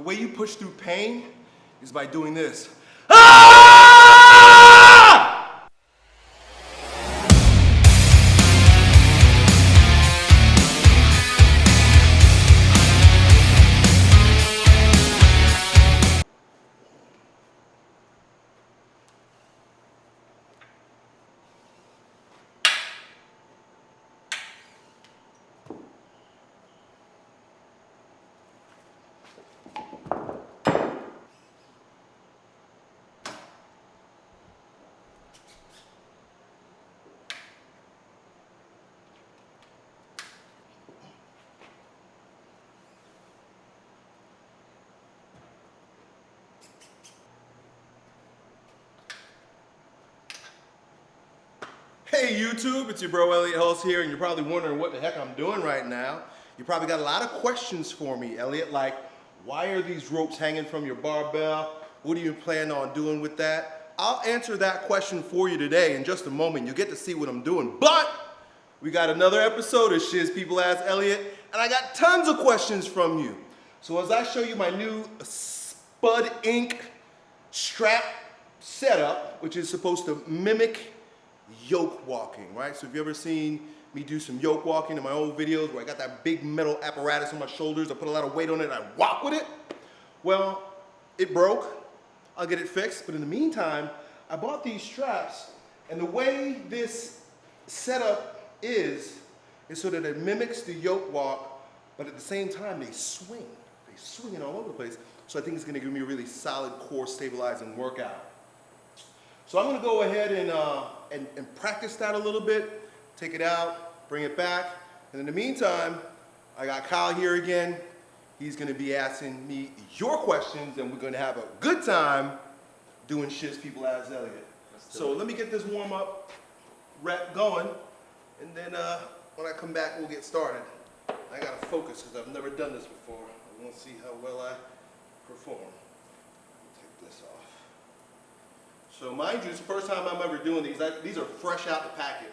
way you push through pain is by doing this. Ah! Hey YouTube, it's your bro Elliott Hulse here, and you're probably wondering what the heck I'm doing right now. You probably got a lot of questions for me, Elliott, like why are these ropes hanging from your barbell? What are you planning on doing with that? I'll answer that question for you today in just a moment. You'll get to see what I'm doing, but we got another episode of Shiz People Ask Elliott, and I got tons of questions from you. So as I show you my new Spud Inc. strap setup, which is supposed to mimic yoke walking, right? So if you ever seen me do some yoke walking in my old videos where I got that big metal apparatus on my shoulders, I put a lot of weight on it and I walk with it, well, it broke. I'll get it fixed, but in the meantime, I bought these straps, and the way this setup is so that it mimics the yoke walk, but at the same time they swing. They swing it all over the place. So I think it's gonna give me a really solid core stabilizing workout. So I'm gonna go ahead and practice that a little bit, take it out, bring it back, and in the meantime, I got Kyle here again. He's gonna be asking me your questions, and we're gonna have a good time doing Shiz People Ask Elliott. So let me get this warm-up rep going, and then when I come back, we'll get started. I gotta focus, because I've never done this before. I want to see how well I perform. Take this off. So mind you, it's the first time I'm ever doing these. These are fresh out the packet.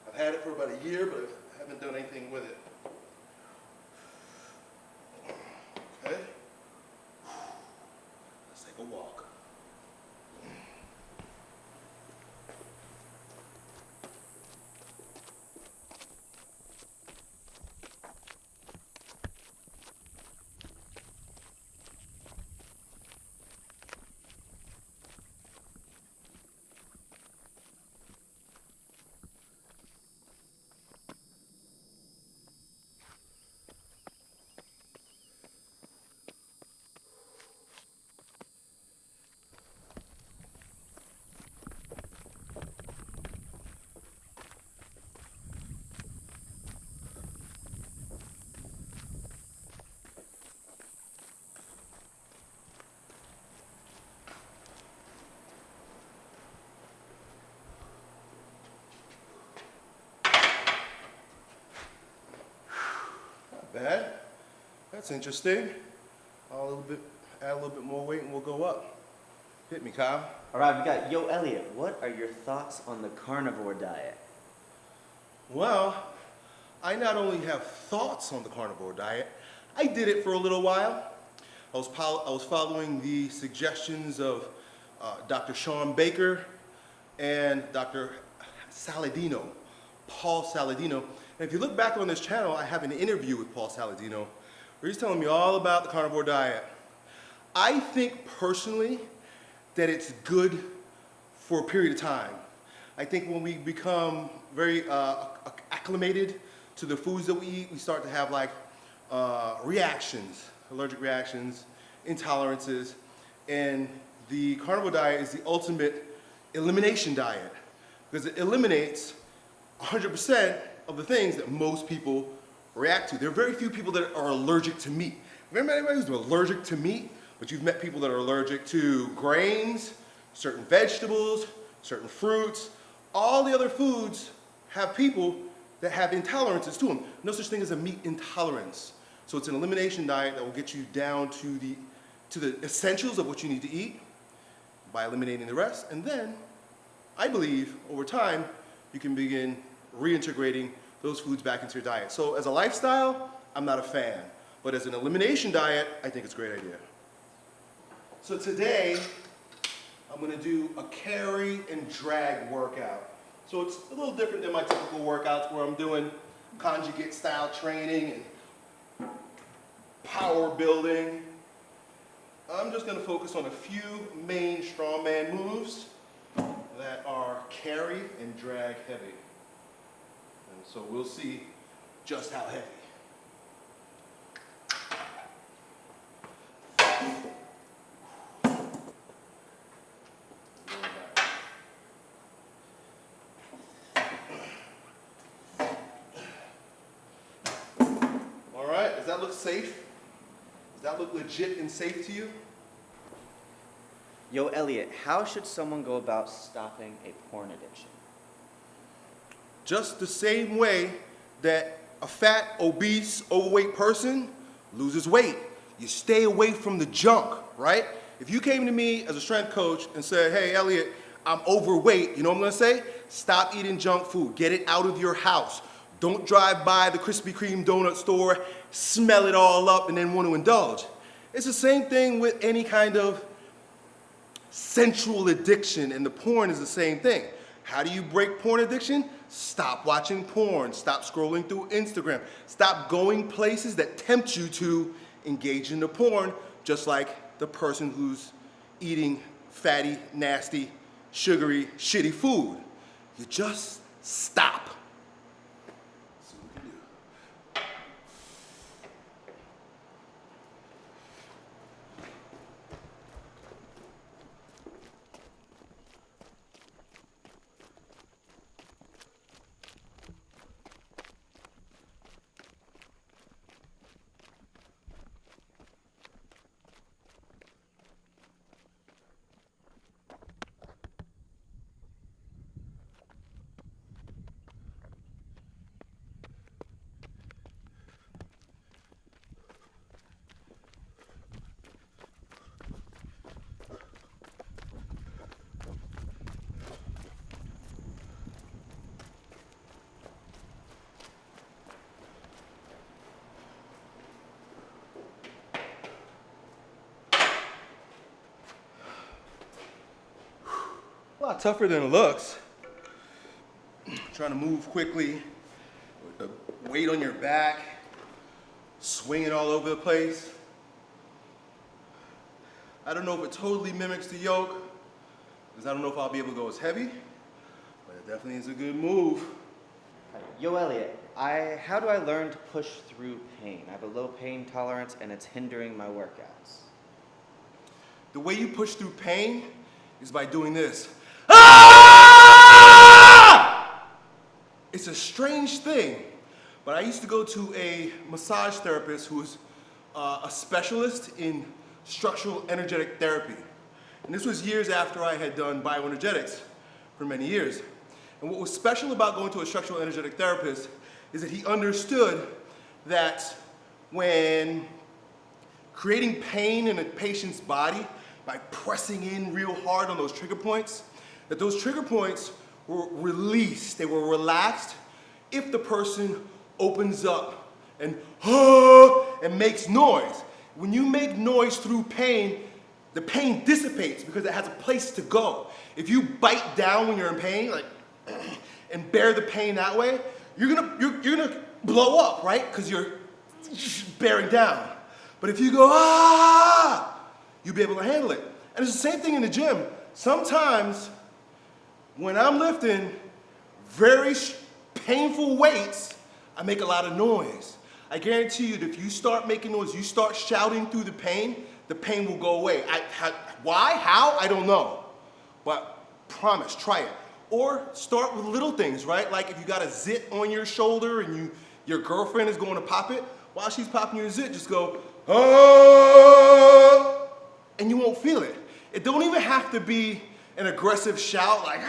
I've had it for about a year, but I haven't done anything with it. Okay. Let's take a walk. Bad. That's interesting. Add a little bit more weight and we'll go up. Hit me, Kyle. All right, we got, yo, Elliott, what are your thoughts on the carnivore diet? Well, I not only have thoughts on the carnivore diet, I did it for a little while. I was following the suggestions of Dr. Sean Baker and Dr. Saladino, Paul Saladino. And if you look back on this channel, I have an interview with Paul Saladino where he's telling me all about the carnivore diet. I think personally that it's good for a period of time. I think when we become very acclimated to the foods that we eat, we start to have like reactions, allergic reactions, intolerances, and the carnivore diet is the ultimate elimination diet because it eliminates 100% of the things that most people react to. There are very few people that are allergic to meat. Remember anybody who's allergic to meat, but you've met people that are allergic to grains, certain vegetables, certain fruits. All the other foods have people that have intolerances to them. No such thing as a meat intolerance. So it's an elimination diet that will get you down to the essentials of what you need to eat by eliminating the rest. And then, I believe, over time, you can begin reintegrating those foods back into your diet. So as a lifestyle, I'm not a fan. But as an elimination diet, I think it's a great idea. So today, I'm gonna do a carry and drag workout. So it's a little different than my typical workouts where I'm doing conjugate style training and power building. I'm just gonna focus on a few main strongman moves that are carry and drag heavy. And so we'll see just how heavy. All right, does that look safe? Does that look legit and safe to you? Yo, Elliot, how should someone go about stopping a porn addiction? Just the same way that a fat, obese, overweight person loses weight. You stay away from the junk, right? If you came to me as a strength coach and said, hey, Elliot, I'm overweight, you know what I'm gonna say? Stop eating junk food. Get it out of your house. Don't drive by the Krispy Kreme donut store, smell it all up, and then want to indulge. It's the same thing with any kind of sensual addiction, and the porn is the same thing. How do you break porn addiction? Stop watching porn. Stop scrolling through Instagram. Stop going places that tempt you to engage in the porn, just like the person who's eating fatty, nasty, sugary, shitty food. You just stop. See what we can do. A lot tougher than it looks. Trying to move quickly with the weight on your back, swinging all over the place. I don't know if it totally mimics the yoke, because I don't know if I'll be able to go as heavy, but it definitely is a good move. Yo, Elliot, how do I learn to push through pain? I have a low pain tolerance and it's hindering my workouts. The way you push through pain is by doing this. Ah! It's a strange thing, but I used to go to a massage therapist who was a specialist in structural energetic therapy. And this was years after I had done bioenergetics for many years. And what was special about going to a structural energetic therapist is that he understood that when creating pain in a patient's body by pressing in real hard on those trigger points, that those trigger points were released, they were relaxed if the person opens up and makes noise. When you make noise through pain, the pain dissipates because it has a place to go. If you bite down when you're in pain, like, and bear the pain that way, you're gonna blow up, right? Because you're bearing down. But if you go, you'll be able to handle it. And it's the same thing in the gym. Sometimes when I'm lifting very painful weights, I make a lot of noise. I guarantee you that if you start making noise, you start shouting through the pain will go away. Why? How? I don't know. But promise, try it. Or start with little things, right? Like if you got a zit on your shoulder and your girlfriend is going to pop it, while she's popping your zit, just go, and you won't feel it. It don't even have to be an aggressive shout like,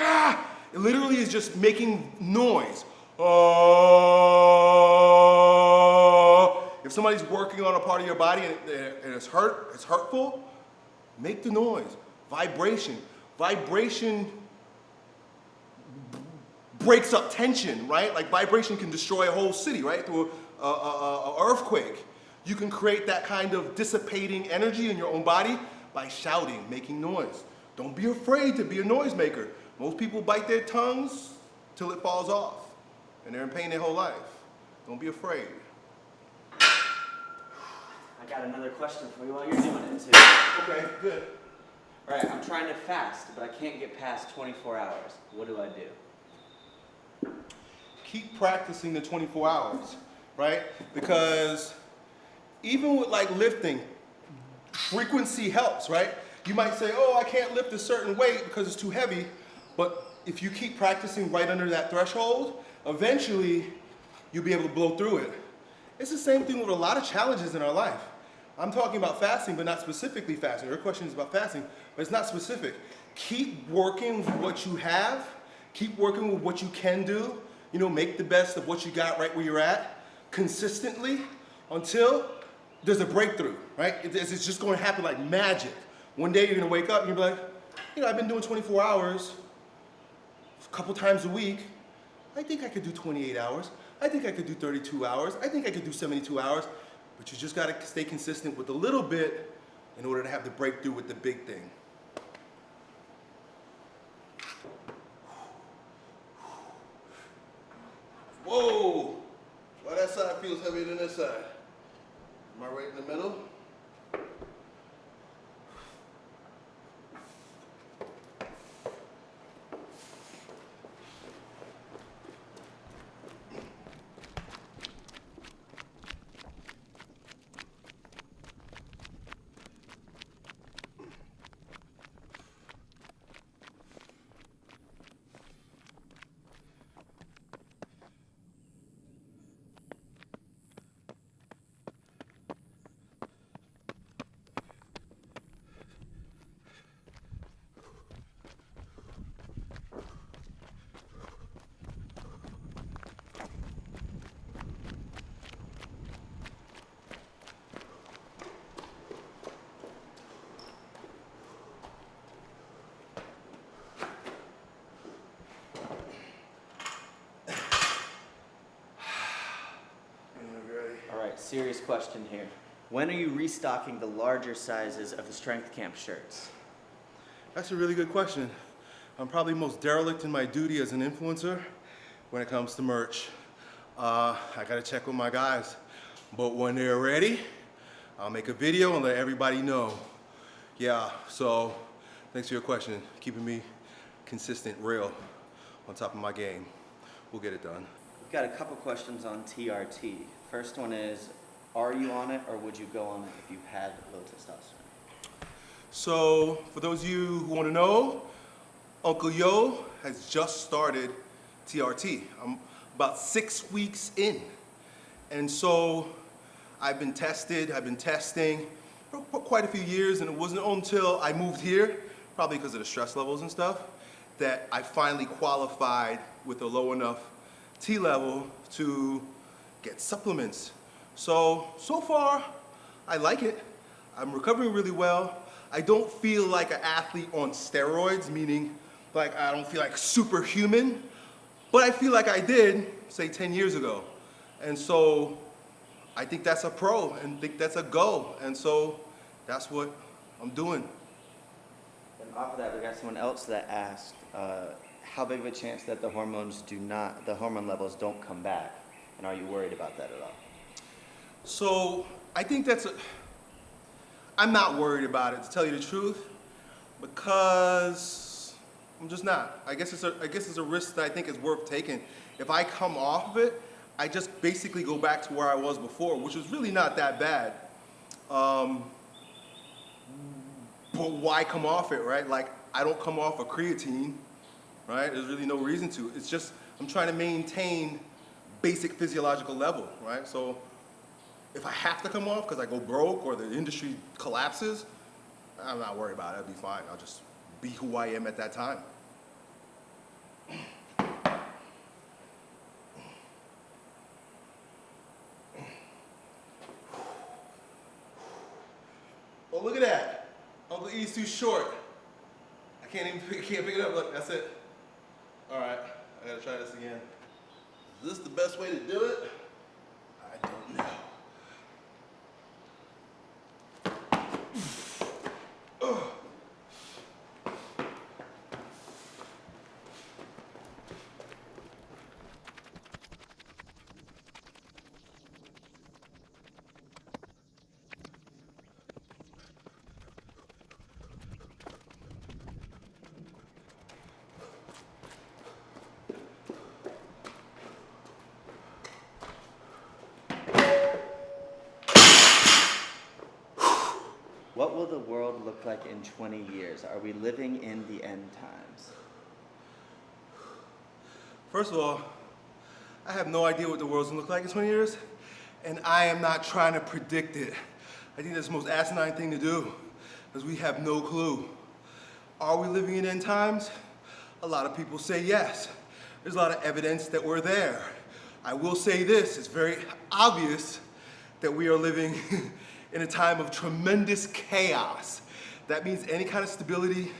It literally is just making noise. If somebody's working on a part of your body and it's hurtful, make the noise. Vibration. Vibration breaks up tension, right? Like vibration can destroy a whole city, right? Through an earthquake. You can create that kind of dissipating energy in your own body by shouting, making noise. Don't be afraid to be a noisemaker. Most people bite their tongues till it falls off, and they're in pain their whole life. Don't be afraid. I got another question for you while you're doing it too. Okay, good. All right, I'm trying to fast, but I can't get past 24 hours. What do I do? Keep practicing the 24 hours, right? Because even with like lifting, frequency helps, right? You might say, oh, I can't lift a certain weight because it's too heavy, but if you keep practicing right under that threshold, eventually you'll be able to blow through it. It's the same thing with a lot of challenges in our life. I'm talking about fasting, but not specifically fasting. Your question is about fasting, but it's not specific. Keep working with what you have. Keep working with what you can do. You know, make the best of what you got right where you're at consistently until there's a breakthrough, right? It's just going to happen like magic. One day you're going to wake up and you'll be like, you know, I've been doing 24 hours a couple times a week. I think I could do 28 hours. I think I could do 32 hours. I think I could do 72 hours. But you just got to stay consistent with a little bit in order to have the breakthrough with the big thing. Whoa! Why that side feels heavier than this side? Am I right in the middle? Serious question here. When are you restocking the larger sizes of the strength camp shirts? That's a really good question. I'm probably most derelict in my duty as an influencer when it comes to merch. I gotta check with my guys. But when they're ready, I'll make a video and let everybody know. Yeah, so thanks for your question. Keeping me consistent, real, on top of my game. We'll get it done. We've got a couple questions on TRT. First one is, are you on it or would you go on it if you had low testosterone? So, for those of you who want to know, Uncle Yo has just started TRT. I'm about 6 weeks in. And so, I've been testing for quite a few years, and it wasn't until I moved here, probably because of the stress levels and stuff, that I finally qualified with a low enough T level to get supplements. So far, I like it. I'm recovering really well. I don't feel like an athlete on steroids, meaning like I don't feel like superhuman, but I feel like I did, say 10 years ago. And so I think that's a pro and think that's a go. And so that's what I'm doing. And off of that, we got someone else that asked, how big of a chance that the hormone levels don't come back? And are you worried about that at all? So I think I'm not worried about it, to tell you the truth, because I'm just not. I guess it's a risk that I think is worth taking. If I come off of it, I just basically go back to where I was before, which was really not that bad. But why come off it, right? Like, I don't come off of creatine, right? There's really no reason to. It's just, I'm trying to maintain basic physiological level, right? So if I have to come off because I go broke or the industry collapses, I'm not worried about it. I'll be fine. I'll just be who I am at that time. Oh, look at that. Uncle E's too short. I can't pick it up. Look, that's it. All right, I gotta try this again. Is this the best way to do it? I don't know. What will the world look like in 20 years? Are we living in the end times? First of all, I have no idea what the world's gonna look like in 20 years, and I am not trying to predict it. I think that's the most asinine thing to do, because we have no clue. Are we living in end times? A lot of people say yes. There's a lot of evidence that we're there. I will say this, it's very obvious that we are living in a time of tremendous chaos. That means any kind of stability,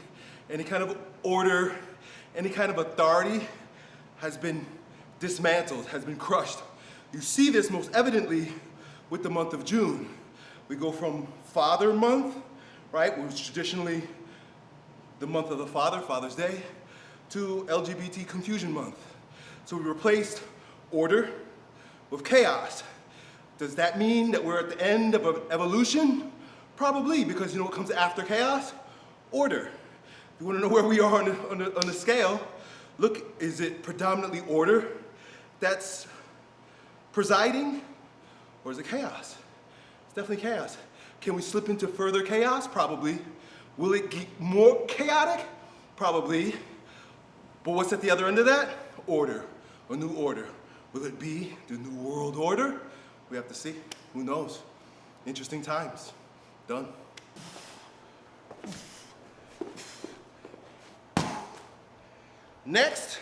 any kind of order, any kind of authority has been dismantled, has been crushed. You see this most evidently with the month of June. We go from Father Month, right, which is traditionally the month of the Father, Father's Day, to LGBT Confusion Month. So we replaced order with chaos. Does that mean that we're at the end of evolution? Probably, because you know what comes after chaos? Order. You want to know where we are on the scale? Look, is it predominantly order that's presiding, or is it chaos? It's definitely chaos. Can we slip into further chaos? Probably. Will it get more chaotic? Probably. But what's at the other end of that? Order, a new order. Will it be the new world order? We have to see. Who knows? Interesting times. Done. Next,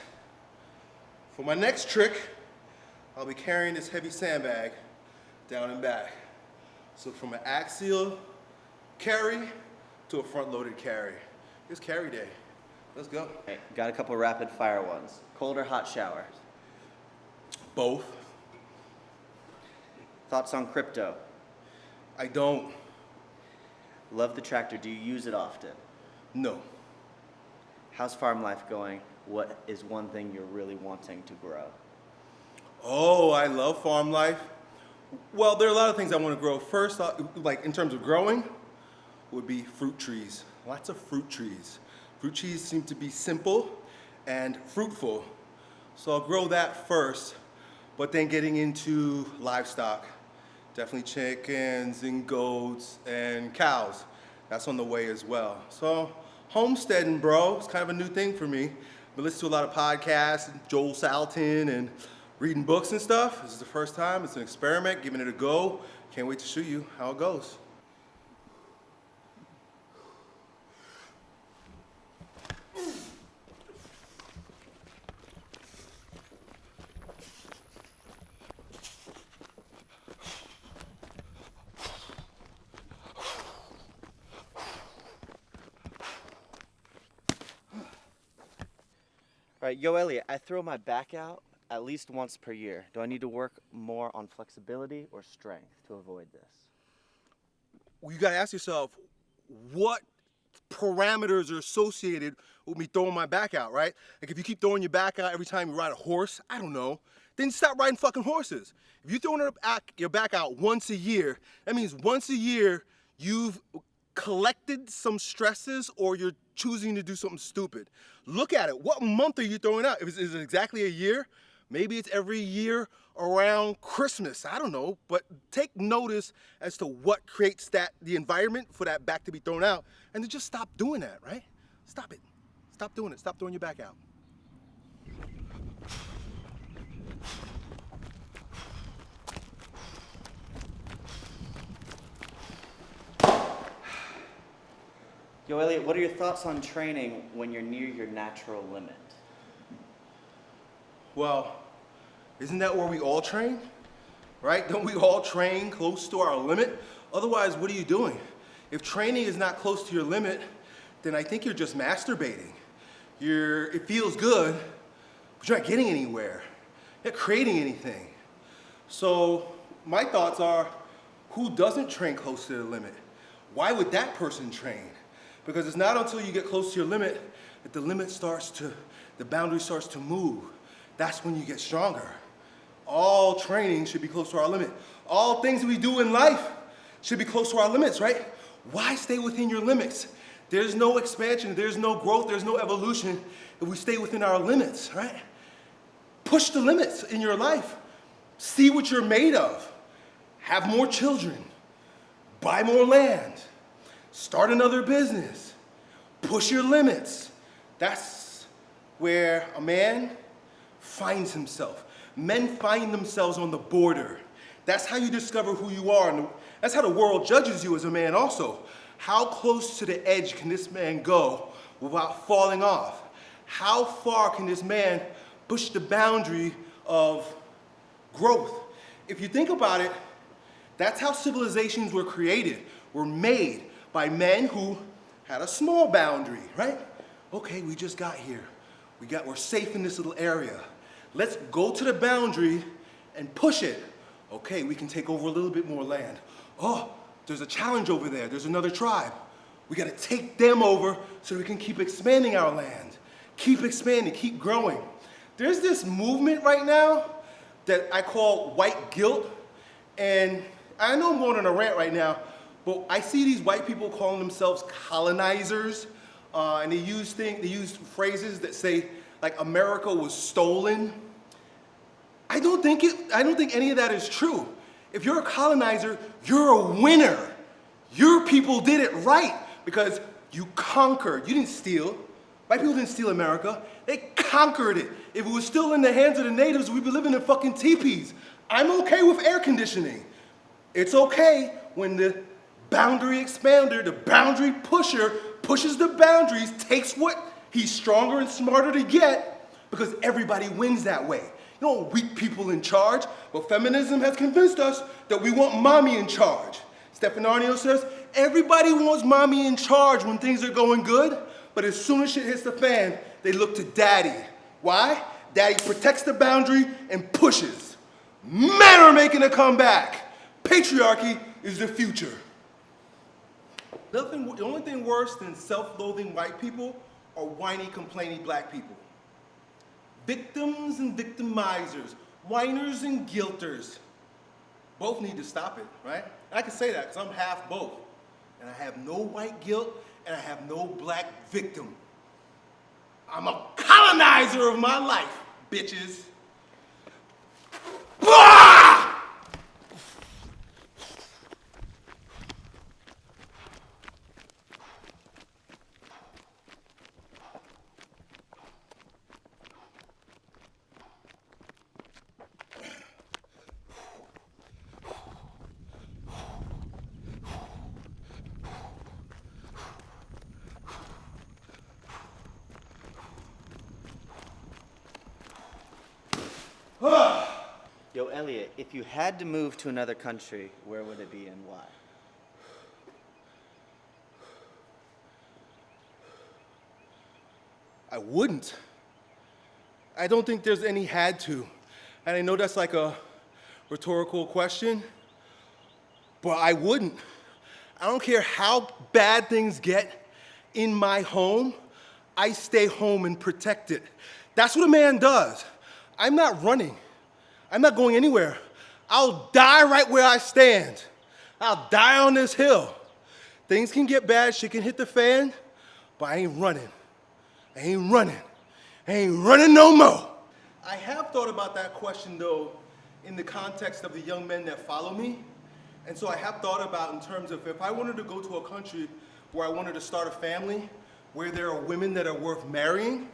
for my next trick, I'll be carrying this heavy sandbag down and back. So from an axial carry to a front-loaded carry. It's carry day. Let's go. Okay, got a couple rapid fire ones. Cold or hot showers? Both. Thoughts on crypto? I don't. Love the tractor. Do you use it often? No. How's farm life going? What is one thing you're really wanting to grow? Oh, I love farm life. Well, there are a lot of things I want to grow. First, like in terms of growing, would be fruit trees. Lots of fruit trees. Fruit trees seem to be simple and fruitful. So I'll grow that first, but then getting into livestock. Definitely chickens and goats and cows. That's on the way as well. So homesteading, bro, it's kind of a new thing for me. But listen to a lot of podcasts, Joel Salatin, and reading books and stuff. This is the first time. It's an experiment, giving it a go. Can't wait to show you how it goes. All right, yo, Elliot, I throw my back out at least once per year. Do I need to work more on flexibility or strength to avoid this? Well, you gotta ask yourself, what parameters are associated with me throwing my back out, right? Like if you keep throwing your back out every time you ride a horse, I don't know, then stop riding fucking horses. If you're throwing your back out once a year, that means once a year you've collected some stresses or you're choosing to do something stupid. Look at it. What month are you throwing out? Is it exactly a year? Maybe it's every year around Christmas. I don't know. But take notice as to what creates the environment for that back to be thrown out, and to just stop doing that, right? Stop it. Stop doing it. Stop throwing your back out. Yo, Elliot, what are your thoughts on training when you're near your natural limit? Well, isn't that where we all train? Right? Don't we all train close to our limit? Otherwise, what are you doing? If training is not close to your limit, then I think you're just masturbating. It feels good, but you're not getting anywhere. You're not creating anything. So my thoughts are, who doesn't train close to their limit? Why would that person train? Because it's not until you get close to your limit that the boundary starts to move. That's when you get stronger. All training should be close to our limit. All things that we do in life should be close to our limits, right? Why stay within your limits? There's no expansion, there's no growth, there's no evolution if we stay within our limits, right? Push the limits in your life. See what you're made of. Have more children. Buy more land. start another business, push your limits. That's where a man finds himself. Men find themselves on the border. That's how you discover who you are, and that's how the world judges you as a man also. How close to the edge can this man go without falling off? How far can this man push the boundary of growth? If you think about it, that's how civilizations were created, were made by men who had a small boundary, right? Okay, we just got here. We're safe in this little area. Let's go to the boundary and push it. Okay, we can take over a little bit more land. Oh, there's a challenge over there. There's another tribe. We gotta take them over so we can keep expanding our land. Keep expanding, keep growing. There's this movement right now that I call white guilt. And I know I'm going on a rant right now, but I see these white people calling themselves colonizers. And they use phrases that say, like, America was stolen. I don't think any of that is true. If you're a colonizer, you're a winner. Your people did it right because you conquered. You didn't steal. White people didn't steal America. They conquered it. If it was still in the hands of the natives, we'd be living in fucking teepees. I'm okay with air conditioning. It's okay when the boundary expander, the boundary pusher, pushes the boundaries, takes what he's stronger and smarter to get, because everybody wins that way. You don't want weak people in charge, but feminism has convinced us that we want mommy in charge. Stefano says, everybody wants mommy in charge when things are going good, but as soon as shit hits the fan, they look to daddy. Why? Daddy protects the boundary and pushes. Men are making a comeback. Patriarchy is the future. The only thing worse than self-loathing white people are whiny, complaining black people. Victims and victimizers, whiners and guilters. Both need to stop it, right? I can say that because I'm half both. And I have no white guilt and I have no black victim. I'm a colonizer of my life, bitches. Ah! Yo, Elliot, if you had to move to another country, where would it be and why? I wouldn't. I don't think there's any had to. And I know that's like a rhetorical question, but I wouldn't. I don't care how bad things get in my home, I stay home and protect it. That's what a man does. I'm not running. I'm not going anywhere. I'll die right where I stand. I'll die on this hill. Things can get bad, shit can hit the fan, but I ain't running. I ain't running. I ain't running no more. I have thought about that question though in the context of the young men that follow me. And so I have thought about in terms of if I wanted to go to a country where I wanted to start a family, where there are women that are worth marrying,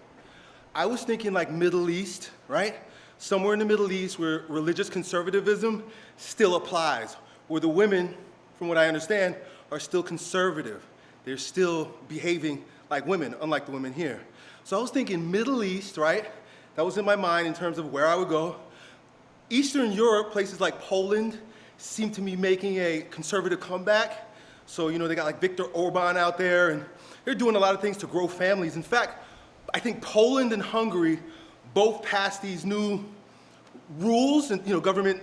I was thinking like Middle East, right? Somewhere in the Middle East where religious conservatism still applies, where the women, from what I understand, are still conservative. They're still behaving like women, unlike the women here. So I was thinking Middle East, right? That was in my mind in terms of where I would go. Eastern Europe, places like Poland, seem to be making a conservative comeback. So, you know, they got like Viktor Orban out there, and they're doing a lot of things to grow families. In fact, I think Poland and Hungary both passed these new rules and, you know, government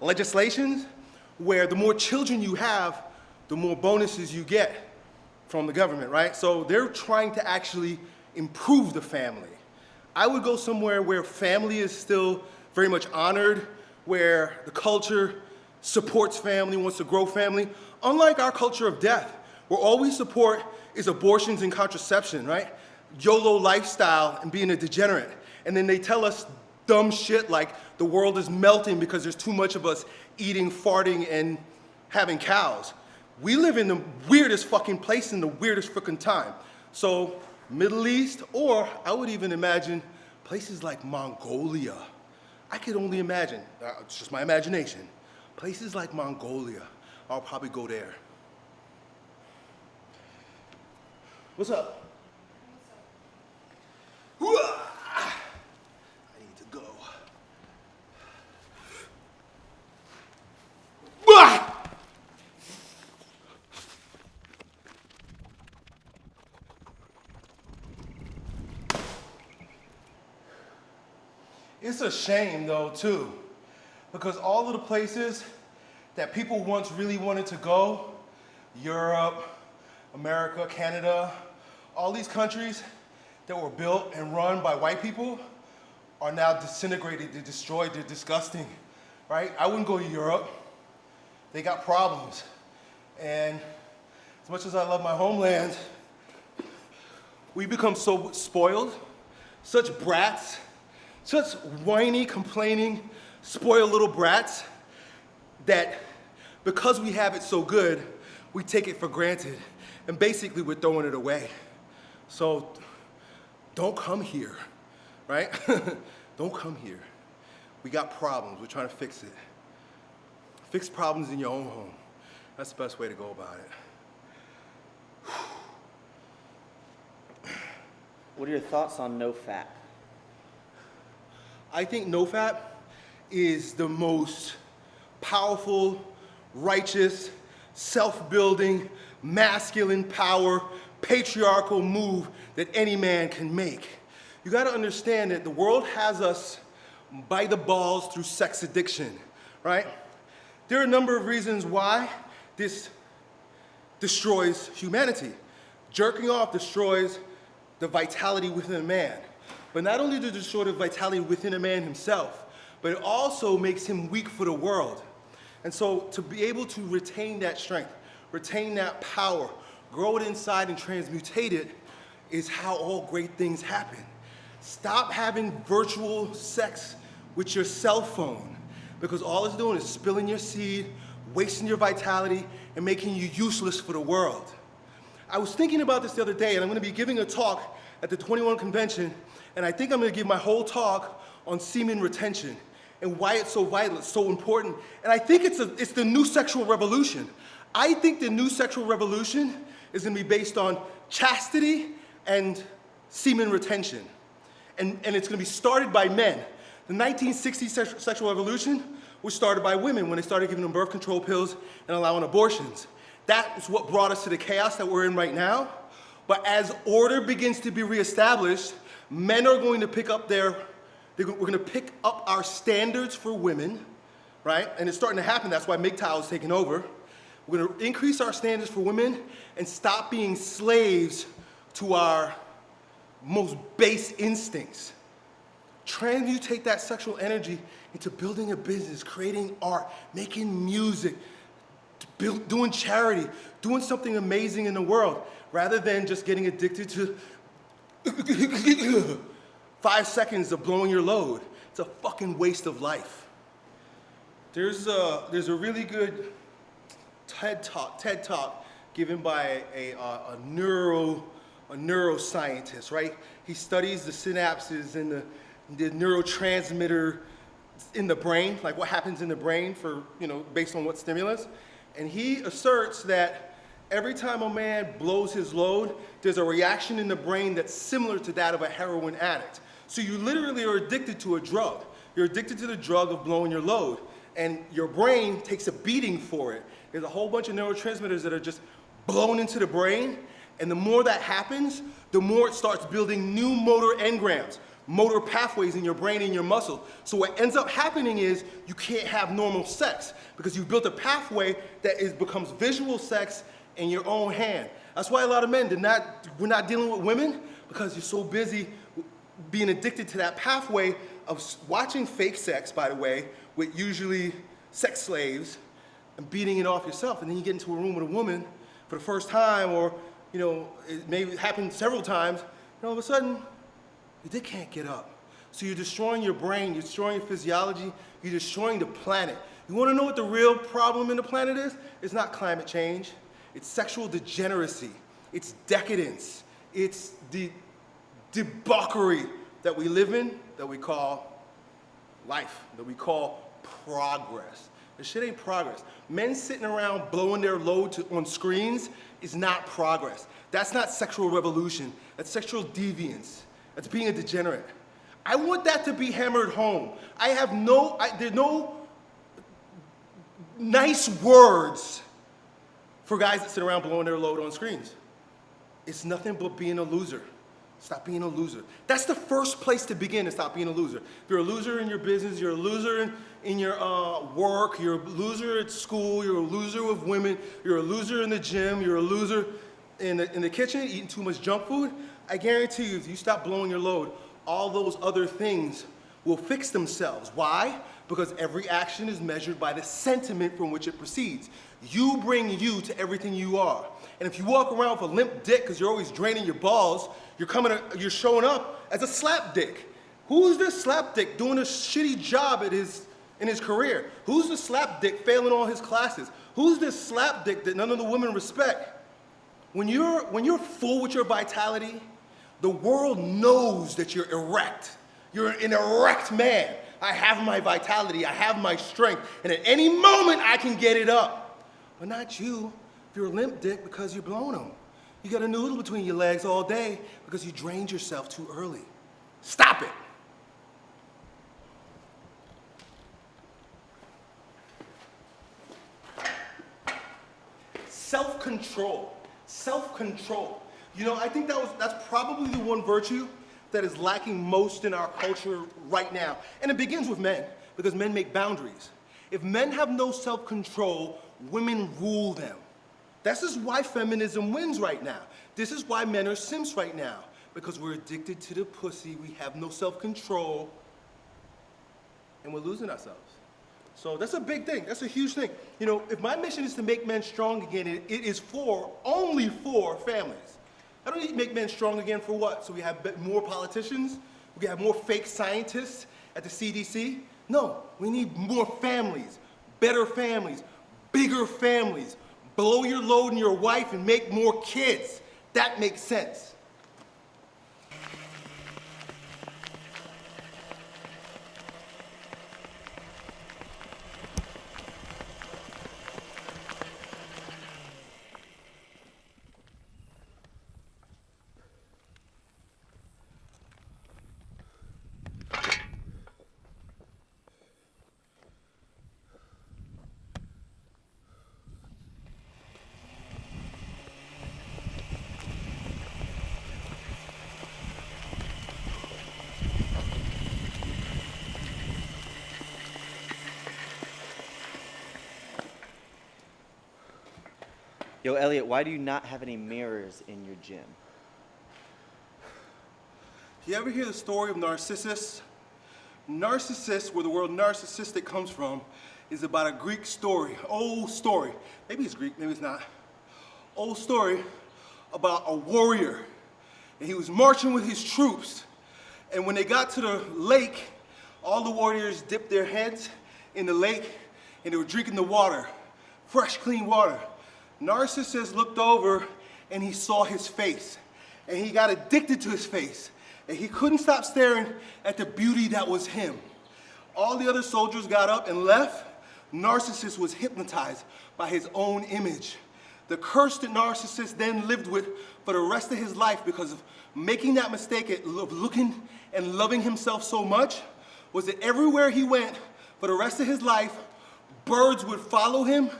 legislations where the more children you have, the more bonuses you get from the government, right? So they're trying to actually improve the family. I would go somewhere where family is still very much honored, where the culture supports family, wants to grow family. Unlike our culture of death, where all we support is abortions and contraception, right? YOLO lifestyle and being a degenerate. And then they tell us dumb shit like the world is melting because there's too much of us eating, farting, and having cows. we live in the weirdest fucking place in the weirdest freaking time. So Middle East, or I would even imagine places like Mongolia. I could only imagine, it's just my imagination. Places like Mongolia, I'll probably go there. What's up? I need to go. It's a shame though too, because all of the places that people once really wanted to go, Europe, America, Canada, all these countries that were built and run by white people are now disintegrated, they're destroyed, they're disgusting, right? I wouldn't go to Europe. They got problems. And as much as I love my homeland, we become so spoiled, such brats, such whiny, complaining, spoiled little brats that because we have it so good, we take it for granted. And basically we're throwing it away. So don't come here, right? Don't come here. We got problems, we're trying to fix it. Fix problems in your own home. That's the best way to go about it. What are your thoughts on NoFap? I think NoFap is the most powerful, righteous, self-building, masculine power, patriarchal move that any man can make. You gotta understand that the world has us by the balls through sex addiction, right? There are a number of reasons why this destroys humanity. Jerking off destroys the vitality within a man. But not only does it destroy the vitality within a man himself, but it also makes him weak for the world. And so to be able to retain that strength, retain that power, grow it inside and transmutate it is how all great things happen. Stop having virtual sex with your cell phone, because all it's doing is spilling your seed, wasting your vitality, and making you useless for the world. I was thinking about this the other day, and I'm gonna be giving a talk at the 21 convention, and I think I'm gonna give my whole talk on semen retention and why it's so vital, it's so important. And I think it's the new sexual revolution. I think the new sexual revolution is gonna be based on chastity and semen retention. And it's gonna be started by men. The 1960s sexual revolution was started by women when they started giving them birth control pills and allowing abortions. That is what brought us to the chaos that we're in right now. But as order begins to be reestablished, men are going to pick up we're gonna pick up our standards for women, right? And it's starting to happen, that's why MGTOW is taking over. We're gonna increase our standards for women and stop being slaves to our most base instincts. Transmutate that sexual energy into building a business, creating art, making music, doing charity, doing something amazing in the world, rather than just getting addicted to 5 seconds of blowing your load. It's a fucking waste of life. There's a really good TED talk given by a neuroscientist, right? He studies the synapses and the neurotransmitter in the brain, like what happens in the brain for, based on what stimulus. And he asserts that every time a man blows his load, there's a reaction in the brain that's similar to that of a heroin addict. So you literally are addicted to a drug. You're addicted to the drug of blowing your load. And your brain takes a beating for it. There's a whole bunch of neurotransmitters that are just blown into the brain. And the more that happens, the more it starts building new motor engrams, motor pathways in your brain and your muscle. So what ends up happening is you can't have normal sex because you've built a pathway that becomes visual sex in your own hand. That's why a lot of men we're not dealing with women, because you're so busy being addicted to that pathway of watching fake sex, by the way, with usually sex slaves, and beating it off yourself. And then you get into a room with a woman for the first time, or it may happen several times, and all of a sudden, your dick can't get up. So you're destroying your brain, you're destroying your physiology, you're destroying the planet. You wanna know what the real problem in the planet is? It's not climate change. It's sexual degeneracy. It's decadence. It's the debauchery that we live in, that we call life, that we call progress. This shit ain't progress. Men sitting around blowing their load on screens is not progress. That's not sexual revolution. That's sexual deviance. That's being a degenerate. I want that to be hammered home. There's no nice words for guys that sit around blowing their load on screens. It's nothing but being a loser. Stop being a loser. That's the first place to begin, to stop being a loser. If you're a loser in your business, you're a loser in your work, you're a loser at school, you're a loser with women, you're a loser in the gym, you're a loser in the kitchen, eating too much junk food, I guarantee you, if you stop blowing your load, all those other things will fix themselves. Why? Because every action is measured by the sentiment from which it proceeds. You bring you to everything you are. And if you walk around with a limp dick because you're always draining your balls, you're showing up as a slap dick. Who's this slap dick doing a shitty job in his career? Who's the slap dick failing all his classes? Who's this slap dick that none of the women respect? When you're full with your vitality, the world knows that you're erect. You're an erect man. I have my vitality, I have my strength, and at any moment I can get it up. But not you. If you're a limp dick because you're blowing them. You got a noodle between your legs all day because you drained yourself too early. Stop it. Self-control. Self-control. You know, I think that's probably the one virtue that is lacking most in our culture right now. And it begins with men, because men make boundaries. If men have no self-control, women rule them. This is why feminism wins right now. This is why men are simps right now, because we're addicted to the pussy, we have no self-control, and we're losing ourselves. So that's a big thing, that's a huge thing. You know, if my mission is to make men strong again, it is only for families. I don't need to make men strong again for what? So we have more politicians? We can have more fake scientists at the CDC? No, we need more families, better families, bigger families. Blow your load on your wife and make more kids. That makes sense. Yo, Elliot, why do you not have any mirrors in your gym? You ever hear the story of Narcissus? Narcissus, where the word narcissistic comes from, is about a Greek story, old story. Maybe it's Greek, maybe it's not. Old story about a warrior. And he was marching with his troops. And when they got to the lake, all the warriors dipped their heads in the lake and they were drinking the water, fresh, clean water. Narcissus looked over and he saw his face. And he got addicted to his face. And he couldn't stop staring at the beauty that was him. All the other soldiers got up and left. Narcissus was hypnotized by his own image. The curse that Narcissus then lived with for the rest of his life because of making that mistake of looking and loving himself so much was that everywhere he went for the rest of his life, birds would follow him,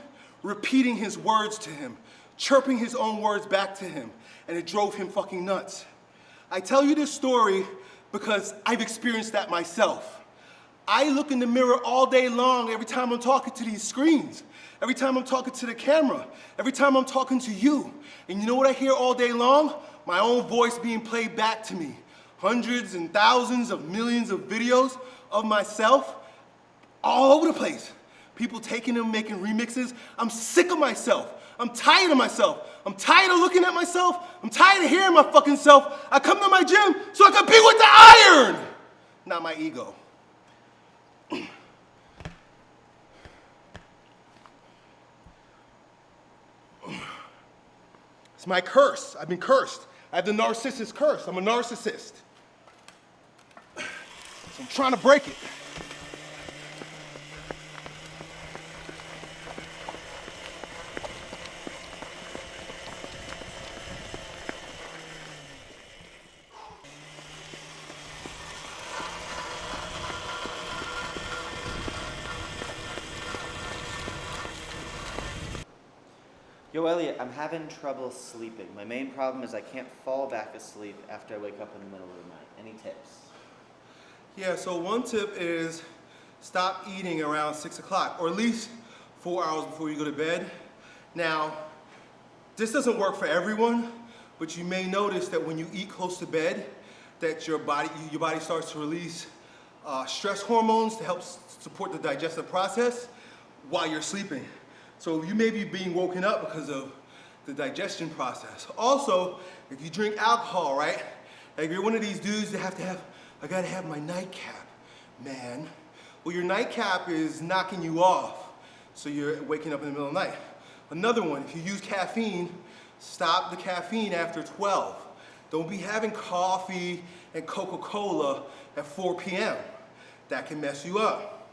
repeating his words to him, chirping his own words back to him, and it drove him fucking nuts. I tell you this story because I've experienced that myself. I look in the mirror all day long every time I'm talking to these screens, every time I'm talking to the camera, every time I'm talking to you. And you know what I hear all day long? My own voice being played back to me. Hundreds and thousands of millions of videos of myself all over the place. People taking them, making remixes. I'm sick of myself. I'm tired of myself. I'm tired of looking at myself. I'm tired of hearing my fucking self. I come to my gym so I can be with the iron, not my ego. It's my curse. I've been cursed. I have the narcissist curse. I'm a narcissist. So I'm trying to break it. Yo, Elliot, I'm having trouble sleeping. My main problem is I can't fall back asleep after I wake up in the middle of the night. Any tips? Yeah, so one tip is stop eating around 6 o'clock, or at least 4 hours before you go to bed. Now, this doesn't work for everyone, but you may notice that when you eat close to bed, that your body starts to release stress hormones to help support the digestive process while you're sleeping. So you may be being woken up because of the digestion process. Also, if you drink alcohol, right? Like you're one of these dudes that I gotta have my nightcap, man. Well, your nightcap is knocking you off, so you're waking up in the middle of the night. Another one, if you use caffeine, stop the caffeine after 12. Don't be having coffee and Coca-Cola at 4 p.m. That can mess you up.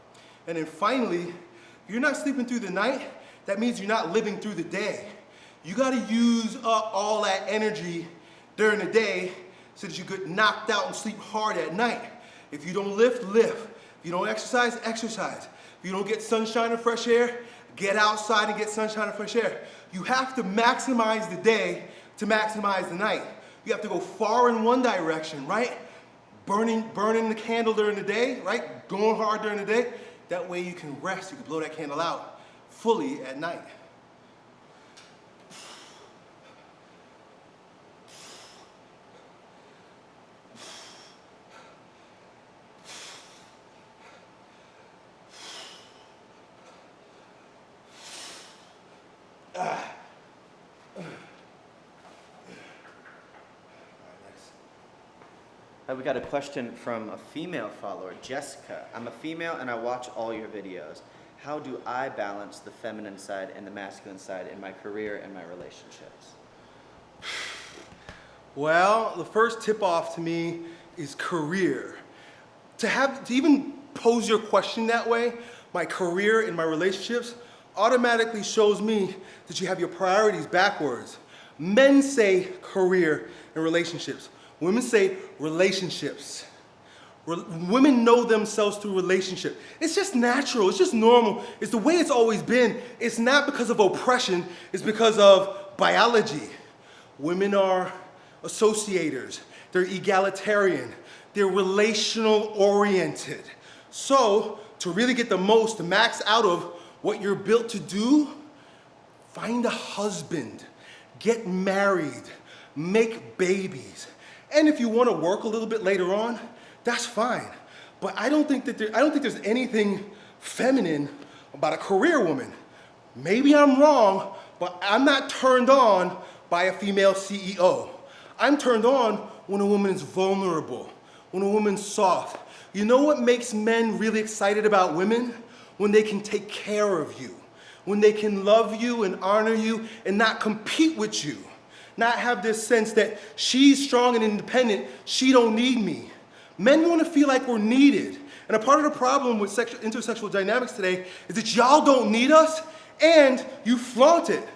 And then finally, if you're not sleeping through the night, that means you're not living through the day. You gotta use up all that energy during the day so that you get knocked out and sleep hard at night. If you don't lift, lift. If you don't exercise, exercise. If you don't get sunshine and fresh air, get outside and get sunshine and fresh air. You have to maximize the day to maximize the night. You have to go far in one direction, right? Burning the candle during the day, right? Going hard during the day. That way you can rest, you can blow that candle out fully at night. We got a question from a female follower, Jessica. I'm a female and I watch all your videos. How do I balance the feminine side and the masculine side in my career and my relationships? Well, the first tip off to me is career. To even pose your question that way, my career and my relationships, automatically shows me that you have your priorities backwards. Men say career and relationships. Women say relationships. Women know themselves through relationship. It's just natural, it's just normal. It's the way it's always been. It's not because of oppression, it's because of biology. Women are associators, they're egalitarian, they're relational oriented. So, to really get the most, to max out of what you're built to do, find a husband, get married, make babies. And if you want to work a little bit later on, that's fine. But I don't think there's anything feminine about a career woman. Maybe I'm wrong, but I'm not turned on by a female CEO. I'm turned on when a woman is vulnerable, when a woman's soft. You know what makes men really excited about women? When they can take care of you, when they can love you and honor you and not compete with you, not have this sense that she's strong and independent, she don't need me. Men want to feel like we're needed. And a part of the problem with intersexual dynamics today is that y'all don't need us and you flaunt it.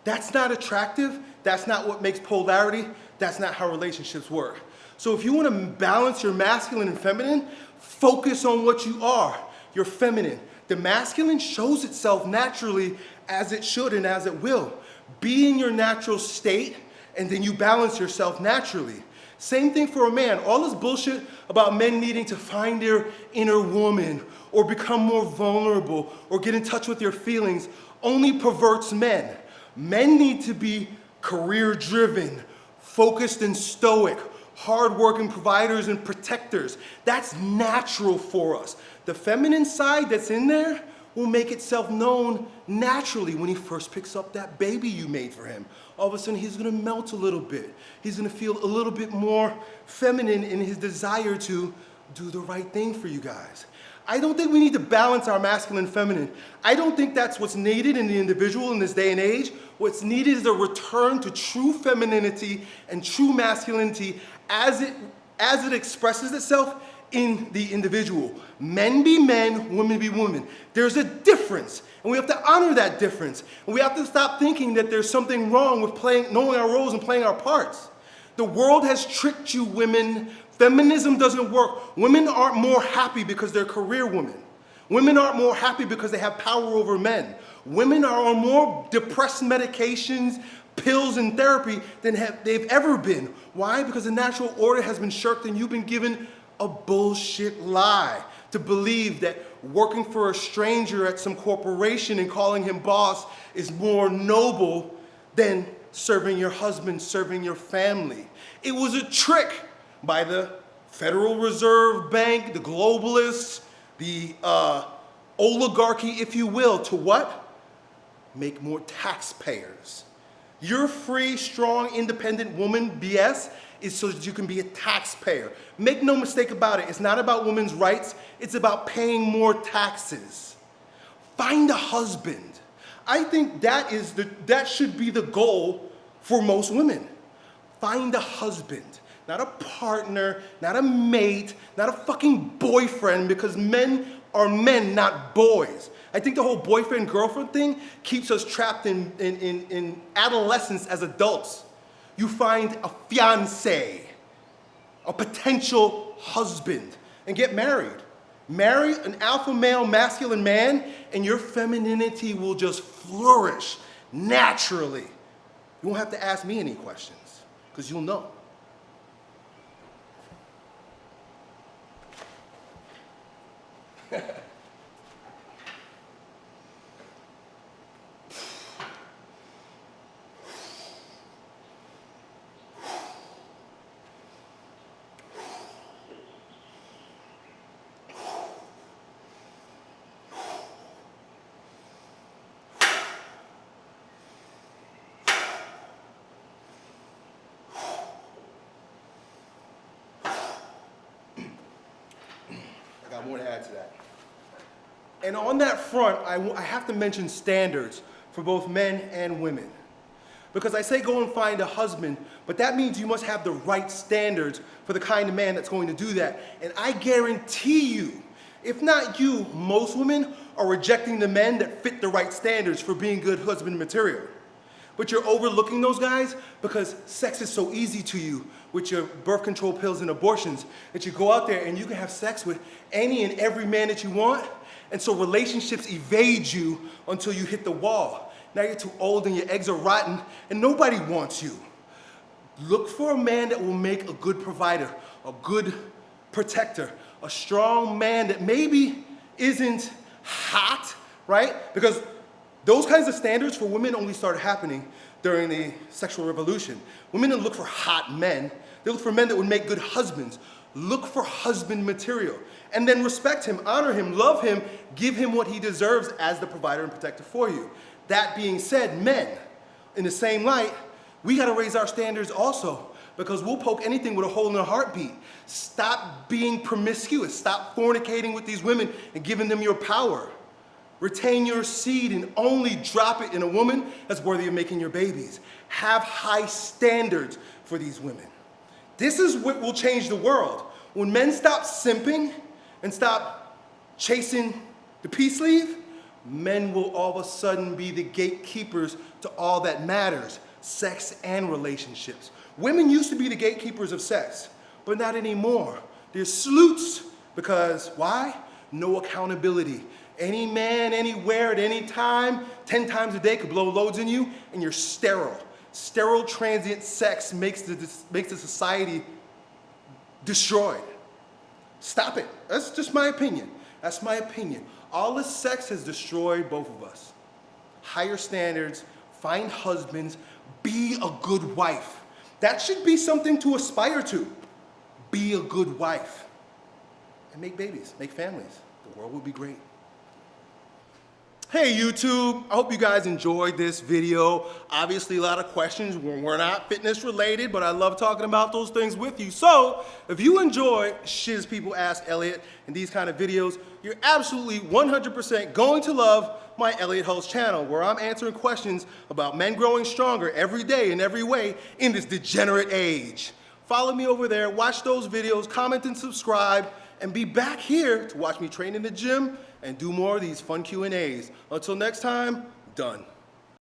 That's not attractive. That's not what makes polarity. That's not how relationships work. So if you want to balance your masculine and feminine, focus on what you are. You're feminine. The masculine shows itself naturally as it should and as it will. Be in your natural state and then you balance yourself naturally. Same thing for a man. All this bullshit about men needing to find their inner woman or become more vulnerable or get in touch with their feelings only perverts men. Men need to be career-driven, focused and stoic, hard-working providers and protectors. That's natural for us. The feminine side that's in there will make itself known naturally when he first picks up that baby you made for him. All of a sudden, he's gonna melt a little bit. He's gonna feel a little bit more feminine in his desire to do the right thing for you guys. I don't think we need to balance our masculine and feminine. I don't think that's what's needed in the individual in this day and age. What's needed is a return to true femininity and true masculinity as it expresses itself in the individual. Men be men, women be women. There's a difference, and we have to honor that difference. And we have to stop thinking that there's something wrong with knowing our roles and playing our parts. The world has tricked you, women. Feminism doesn't work. Women aren't more happy because they're career women. Women aren't more happy because they have power over men. Women are on more depressed medications, pills, and therapy than they've ever been. Why? Because the natural order has been shirked and you've been given a bullshit lie to believe that working for a stranger at some corporation and calling him boss is more noble than serving your husband, serving your family. It was a trick by the Federal Reserve Bank, the globalists, the oligarchy, if you will, to what? Make more taxpayers. Your free, strong, independent woman BS is so that you can be a taxpayer. Make no mistake about it, it's not about women's rights, it's about paying more taxes. Find a husband. I think that should be the goal for most women. Find a husband. Not a partner, not a mate, not a fucking boyfriend, because men are men, not boys. I think the whole boyfriend-girlfriend thing keeps us trapped in adolescence as adults. You find a fiancé, a potential husband, and get married. Marry an alpha male, masculine man, and your femininity will just flourish naturally. You won't have to ask me any questions, because you'll know. I got more to add to that. And on that front, I have to mention standards for both men and women. Because I say go and find a husband, but that means you must have the right standards for the kind of man that's going to do that. And I guarantee you, if not you, most women are rejecting the men that fit the right standards for being good husband material. But you're overlooking those guys because sex is so easy to you with your birth control pills and abortions that you go out there and you can have sex with any and every man that you want. And so relationships evade you until you hit the wall. Now you're too old and your eggs are rotten and nobody wants you. Look for a man that will make a good provider, a good protector, a strong man that maybe isn't hot, right? Because those kinds of standards for women only started happening during the sexual revolution. Women didn't look for hot men. They looked for men that would make good husbands. Look for husband material. And then respect him, honor him, love him, give him what he deserves as the provider and protector for you. That being said, men, in the same light, we gotta raise our standards also, because we'll poke anything with a hole in a heartbeat. Stop being promiscuous. Stop fornicating with these women and giving them your power. Retain your seed and only drop it in a woman that's worthy of making your babies. Have high standards for these women. This is what will change the world. When men stop simping and stop chasing the peace sleeve, men will all of a sudden be the gatekeepers to all that matters, sex and relationships. Women used to be the gatekeepers of sex, but not anymore. They're sleuths because, why? No accountability. Any man, anywhere, at any time, 10 times a day could blow loads in you, and you're sterile. Sterile, transient sex makes the society destroyed. Stop it. That's just my opinion. That's my opinion. All this sex has destroyed both of us. Higher standards, find husbands, be a good wife. That should be something to aspire to. Be a good wife. And make babies, make families. The world will be great. Hey YouTube, I hope you guys enjoyed this video. Obviously a lot of questions were not fitness related, but I love talking about those things with you. So if you enjoy Shiz People Ask Elliott and these kind of videos, you're absolutely 100% going to love my Elliott Host channel, where I'm answering questions about men growing stronger every day in every way in this degenerate age. Follow me over there, watch those videos, comment and subscribe, and be back here to watch me train in the gym and do more of these fun Q&As. Until next time, done.